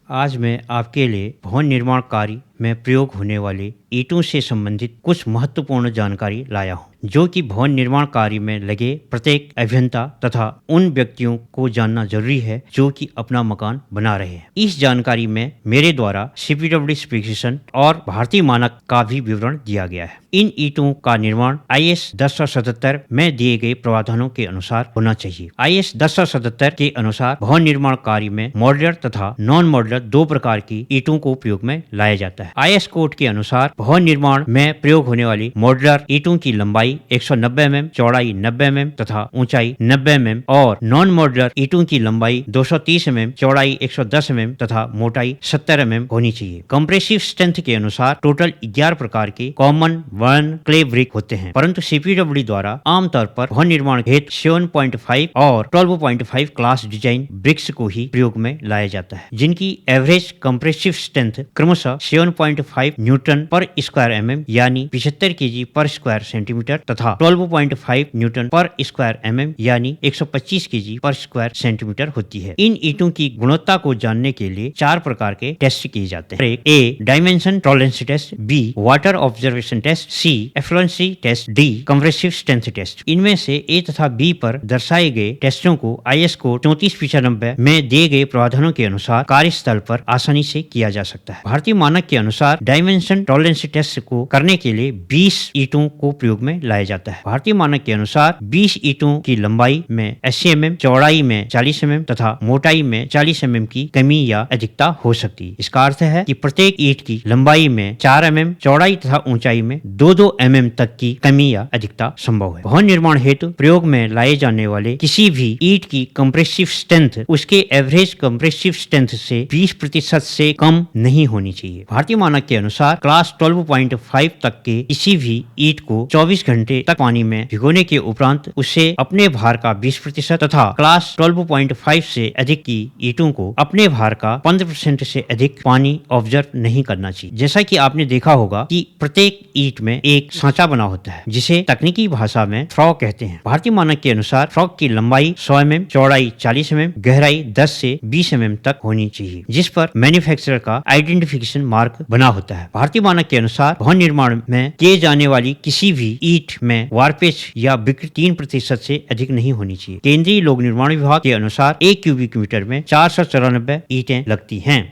आज मैं आपके लिए भवन निर्माण कार्य में प्रयोग होने वाले ईंटों से संबंधित कुछ महत्वपूर्ण जानकारी लाया हूँ, जो कि भवन निर्माण कार्य में लगे प्रत्येक अभियंता तथा उन व्यक्तियों को जानना जरूरी है जो कि अपना मकान बना रहे हैं। इस जानकारी में मेरे द्वारा CPWD स्पेसिफिकेशन और भारतीय मानक का भी विवरण दिया गया है। इन ईंटों का निर्माण IS 1077 में दिए गए प्रावधानों के अनुसार होना चाहिए। IS 1077 के अनुसार भवन निर्माण कार्य में मॉड्यूलर तथा नॉन मॉड्यूलर दो प्रकार की ईंटों को उपयोग में लाया जाता है। IS कोड के अनुसार भवन निर्माण में प्रयोग होने वाली मॉड्यूलर ईंटों की लंबाई 190 mm, चौड़ाई 90 mm तथा ऊंचाई 90 mm और नॉन मॉड्यूलर ईंटों की लंबाई 230 mm, चौड़ाई 110 mm तथा मोटाई 70 mm होनी चाहिए। कंप्रेसिव स्ट्रेंथ के अनुसार टोटल 11 प्रकार के कॉमन वन क्ले ब्रिक होते हैं, परंतु CPWD द्वारा आमतौर पर भवन निर्माण हेतु 7.5 और 12.5 क्लास डिजाइन ब्रिक्स को ही प्रयोग में लाया जाता है, जिनकी एवरेज कंप्रेसिव स्ट्रेंथ क्रमशः 7.5 न्यूटन पर स्क्वायर mm यानी 75 kg पर स्क्वायर सेंटीमीटर तथा 12.5 न्यूटन पर स्क्वायर mm यानी 125 kg पर स्क्वायर सेंटीमीटर होती है। इन ईंटों की गुणवत्ता को जानने के लिए 4 प्रकार के टेस्ट किए जाते हैं। A dimension tolerance test, B water observation test, C efflorescence test, D compressive strength test. इनमें से A तथा B पर दर्शाए गए टेस्टों को IS कोड 3495 में दिए गए प्रावधानों के अनुसार कार्यस्थल पर आसानी से किया जा सकता है। भारतीय मानक के अनुसार डायमेंशन टॉलरेंस टेस्ट को करने के लिए 20 ईंटों को प्रयोग में लाया जाता है। भारतीय मानक के अनुसार 20 ईंटों की लंबाई में 80 mm, चौड़ाई में 40 mm तथा मोटाई में 40 mm की कमी या अधिकता हो सकती है। इसका अर्थ है कि प्रत्येक ईंट की लंबाई में 4 mm, चौड़ाई तथा ऊंचाई में 2-2 mm तक की कमी या अधिकता संभव है। भवन निर्माण हेतु प्रयोग में लाए जाने वाले किसी भी ईंट की कंप्रेसिव स्ट्रेंथ उसके एवरेज कंप्रेसिव स्ट्रेंथ से 20% से कम नहीं होनी चाहिए। भारतीय मानक के अनुसार क्लास 12.5 तक के किसी भी ईंट को 24 घंटे तक पानी में भिगोने के उपरांत उसे अपने भार का 20% तथा क्लास 12.5 से अधिक की ईंटों को अपने भार का 15% से अधिक पानी ऑब्जर्व नहीं करना चाहिए। जैसा कि आपने देखा होगा कि प्रत्येक ईंट में एक सांचा बना होता है, जिसे तकनीकी भाषा में फ्रॉग कहते हैं। भारतीय मानक के अनुसार फ्रॉग की लंबाई 100 mm, चौड़ाई 40 mm, गहराई 10 से 20 mm तक होनी चाहिए, जिस पर मैन्युफैक्चरर का आइडेंटिफिकेशन मार्क बना होता है। भारतीय मानक के अनुसार भवन निर्माण में किए जाने वाली किसी भी ईंट में वार्पेज या बिक्री 3% से अधिक नहीं होनी चाहिए। केंद्रीय लोक निर्माण विभाग के अनुसार 1 क्यूबिक मीटर में 494 ईंटें लगती हैं।